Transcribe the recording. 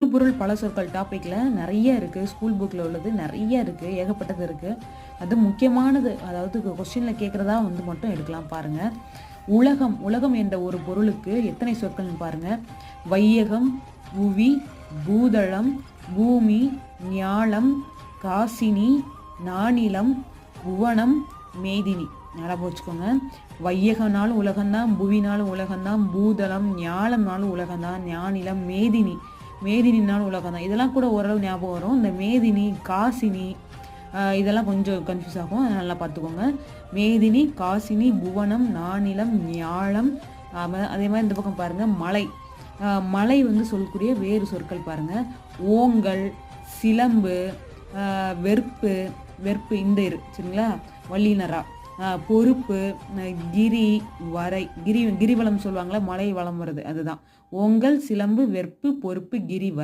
பொருள் பல சொற்கள் டாபிக்ல நிறைய இருக்கு. ஸ்கூல் புக்ல உள்ளது நிறைய இருக்கு. ஏகப்பட்டது இருக்கு. அது முக்கியமானது. அதாவது கொஸ்டின்ல கேட்கிறதா மட்டும் எடுக்கலாம் பாருங்க. உலகம் உலகம் என்ற ஒரு பொருளுக்கு எத்தனை சொற்கள்னு பாருங்க. வையகம், புவி, பூதளம், பூமி, ஞாலம், காசினி, நானிலம், புவனம், மேதினி. நல்லா போச்சுக்கோங்க. வையகம்னாலும் உலகம்தான், புவினாலும் உலகம்தான், பூதளம் ஞாலம்னாலும் உலகம்தான், ஞானிலம் மேதினி மேதினினாலும் உலகம் தான். இதெல்லாம் கூட ஓரளவு ஞாபகம் வரும். இந்த மேதினி, காசினி இதெல்லாம் கொஞ்சம் கன்ஃபியூஸ் ஆகும். அதை நல்லா பார்த்துக்கோங்க. மேதினி, காசினி, புவனம், நானிலம், ஞாலம். அதே மாதிரி இந்த பக்கம் பாருங்கள் மலை. மலை சொல்லக்கூடிய வேறு சொற்கள் பாருங்கள். ஓங்கல், சிலம்பு, வெறுப்பு வெறுப்பு இந்த சரிங்களா, வல்லினரா, பொறுப்பு, கிரி, வரை, கிரிவலம் சொல்லுவாங்களா, மலை வளம் வருது அதுதான். ஓங்கல், சிலம்பு, வெற்பு, பொறுப்பு, கிரி, வரை.